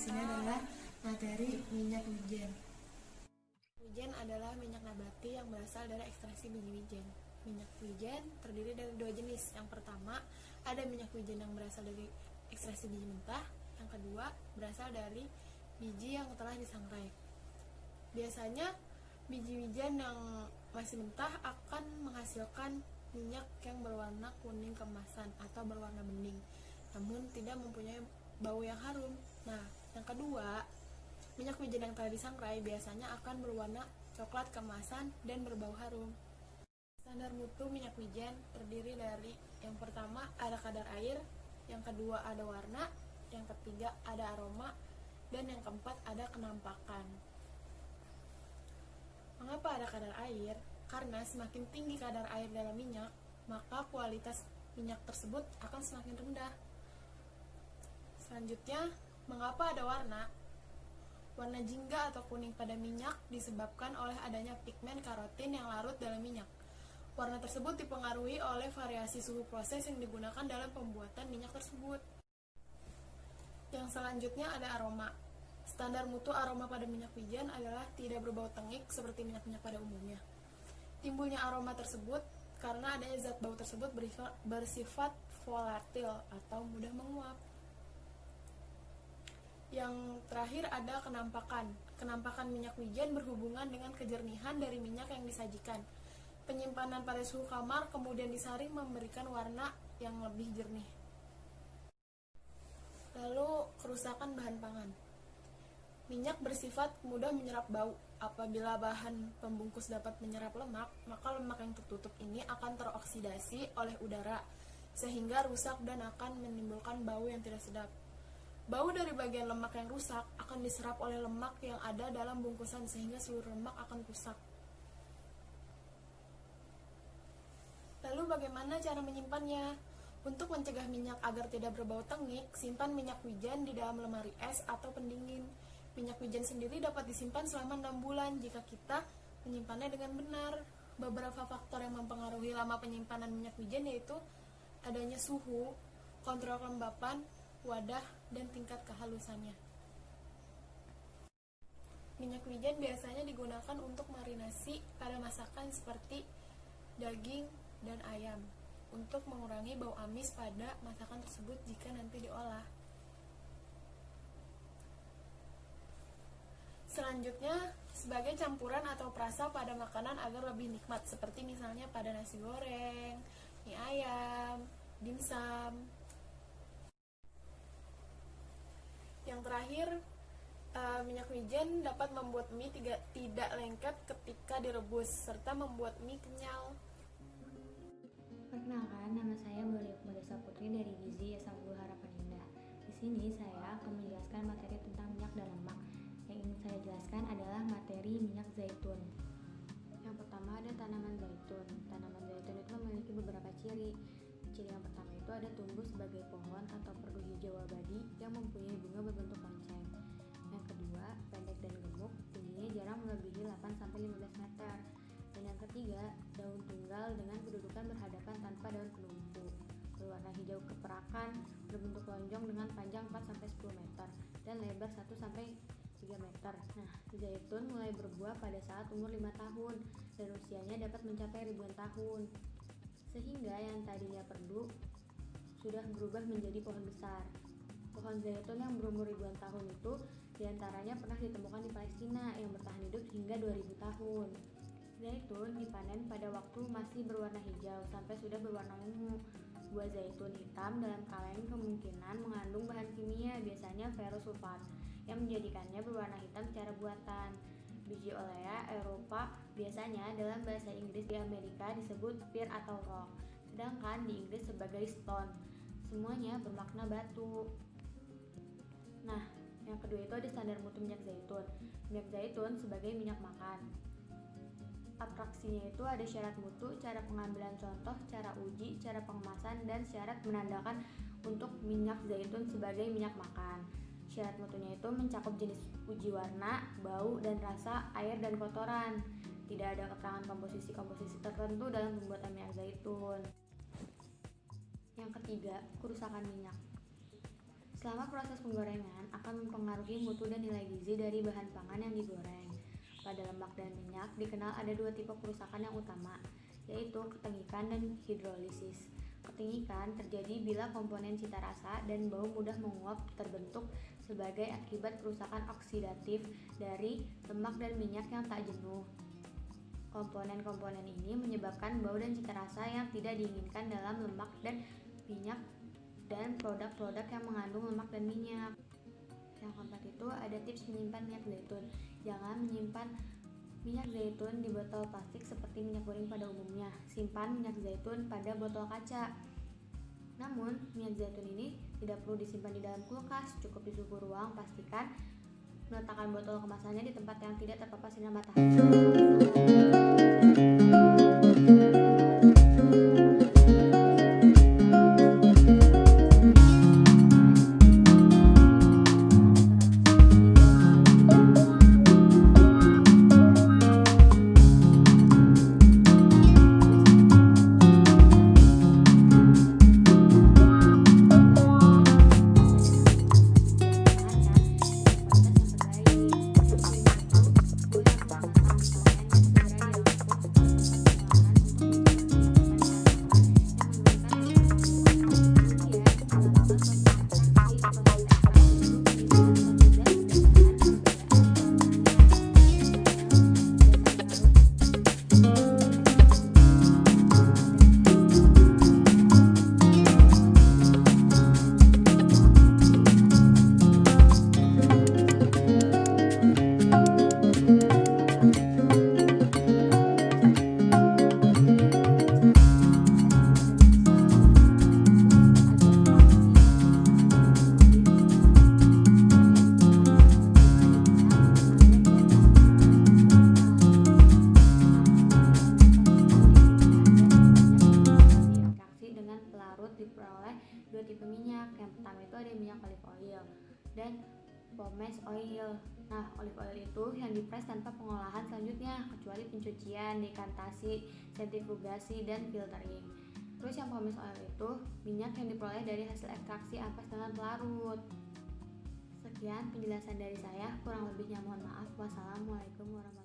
sini adalah materi minyak wijen. Wijen adalah minyak nabati yang berasal dari ekstraksi biji wijen. Minyak wijen terdiri dari dua jenis. Yang pertama, ada minyak wijen yang berasal dari ekstraksi biji mentah. Yang kedua, berasal dari biji yang telah disangrai. Biasanya, biji wijen yang masih mentah akan menghasilkan minyak yang berwarna kuning keemasan atau berwarna bening, namun tidak mempunyai bau yang harum. Nah, yang kedua, minyak wijen yang telah disangrai biasanya akan berwarna coklat keemasan dan berbau harum. Standar mutu minyak wijen terdiri dari yang pertama ada kadar air, yang kedua ada warna, yang ketiga ada aroma, dan yang keempat ada kenampakan. Mengapa ada kadar air? Karena semakin tinggi kadar air dalam minyak, maka kualitas minyak tersebut akan semakin rendah. Selanjutnya, mengapa ada warna? Warna jingga atau kuning pada minyak disebabkan oleh adanya pigmen karotin yang larut dalam minyak. Warna tersebut dipengaruhi oleh variasi suhu proses yang digunakan dalam pembuatan minyak tersebut. Yang selanjutnya ada aroma. Standar mutu aroma pada minyak wijen adalah tidak berbau tengik seperti minyak-minyak pada umumnya. Timbulnya aroma tersebut karena adanya zat bau tersebut bersifat volatil atau mudah menguap. Yang terakhir ada kenampakan. Kenampakan minyak wijen berhubungan dengan kejernihan dari minyak yang disajikan. Penyimpanan pada suhu kamar kemudian disaring memberikan warna yang lebih jernih. Lalu, kerusakan bahan pangan. Minyak bersifat mudah menyerap bau. Apabila bahan pembungkus dapat menyerap lemak, maka lemak yang tertutup ini akan teroksidasi oleh udara, sehingga rusak dan akan menimbulkan bau yang tidak sedap. Bau dari bagian lemak yang rusak akan diserap oleh lemak yang ada dalam bungkusan, sehingga seluruh lemak akan rusak. Lalu bagaimana cara menyimpannya? Untuk mencegah minyak agar tidak berbau tengik, simpan minyak wijen di dalam lemari es atau pendingin. Minyak wijen sendiri dapat disimpan selama 6 bulan jika kita menyimpannya dengan benar. Beberapa faktor yang mempengaruhi lama penyimpanan minyak wijen yaitu adanya suhu, kontrol kelembapan, wadah, dan tingkat kehalusannya. Minyak wijen biasanya digunakan untuk marinasi pada masakan seperti daging dan ayam, untuk mengurangi bau amis pada masakan tersebut jika nanti diolah. Selanjutnya, sebagai campuran atau perasa pada makanan agar lebih nikmat, seperti misalnya pada nasi goreng, mie ayam, dimsum. Yang terakhir, minyak wijen dapat membuat mie tidak lengket ketika direbus, serta membuat mie kenyal. Perkenalkan, nama saya Melisa Putri dari Gizi S1 Harapan Indah. Di sini saya akan menjelaskan materi tentang minyak dan lemak. Yang ingin saya jelaskan adalah materi minyak zaitun. Yang pertama ada tanaman zaitun. Tanaman zaitun itu memiliki beberapa ciri. Ciri yang pertama itu ada tumbuh sebagai pohon atau perdu hijau abadi yang mempunyai bunga berbentuk lonceng. Yang kedua, pendek dan gemuk, tingginya jarang melebihi 8-15 meter. Dan yang ketiga, daun tunggal dengan kedudukan berhadapan tanpa daun penumpu. Berwarna hijau keperakan, berbentuk lonjong dengan panjang 4-10 meter dan lebar 1-3 meter. Nah, zaitun mulai berbuah pada saat umur 5 tahun dan usianya dapat mencapai ribuan tahun. Sehingga yang tadinya perdu sudah berubah menjadi pohon besar. Pohon zaitun yang berumur ribuan tahun itu diantaranya pernah ditemukan di Palestina yang bertahan hidup hingga 2000 tahun. Zaitun dipanen pada waktu masih berwarna hijau sampai sudah berwarna ungu. Buah zaitun hitam dalam kaleng kemungkinan mengandung bahan kimia, biasanya ferrosulfat, yang menjadikannya berwarna hitam secara buatan. Biji olea Eropa biasanya dalam bahasa Inggris di Amerika disebut pear atau rock, sedangkan di Inggris sebagai stone. Semuanya bermakna batu. Nah, yang kedua itu ada standar mutu minyak zaitun. Minyak zaitun sebagai minyak makan. Apraksinya itu ada syarat mutu, cara pengambilan contoh, cara uji, cara pengemasan, dan syarat menandakan untuk minyak zaitun sebagai minyak makan. Syarat mutunya itu mencakup jenis uji warna, bau, dan rasa, air, dan kotoran. Tidak ada keterangan komposisi-komposisi tertentu dalam pembuatan minyak zaitun. Yang ketiga, kerusakan minyak. Selama proses penggorengan akan mempengaruhi mutu dan nilai gizi dari bahan pangan yang digoreng. Pada lemak dan minyak dikenal ada dua tipe kerusakan yang utama, yaitu ketengikan dan hidrolisis. Ketengikan terjadi bila komponen cita rasa dan bau mudah menguap terbentuk sebagai akibat kerusakan oksidatif dari lemak dan minyak yang tak jenuh. Komponen-komponen ini menyebabkan bau dan cita rasa yang tidak diinginkan dalam lemak dan minyak dan produk-produk yang mengandung lemak dan minyak. Yang keempat itu ada tips menyimpan minyak zaitun. Jangan menyimpan minyak zaitun di botol plastik seperti minyak goreng pada umumnya. Simpan minyak zaitun pada botol kaca. Namun, minyak zaitun ini tidak perlu disimpan di dalam kulkas, cukup di suhu ruang. Pastikan meletakkan botol kemasannya di tempat yang tidak terpapar sinar matahari. Diperoleh dua tipe minyak. Yang pertama itu ada minyak olive oil dan pomace oil. Nah, olive oil itu yang dipres tanpa pengolahan selanjutnya kecuali pencucian, dekantasi, sentrifugasi, dan filtering. Terus yang pomace oil itu minyak yang diperoleh dari hasil ekstraksi ampas dengan pelarut. Sekian penjelasan dari saya, kurang lebihnya mohon maaf. Wassalamualaikum warahmatullahi wabarakatuh.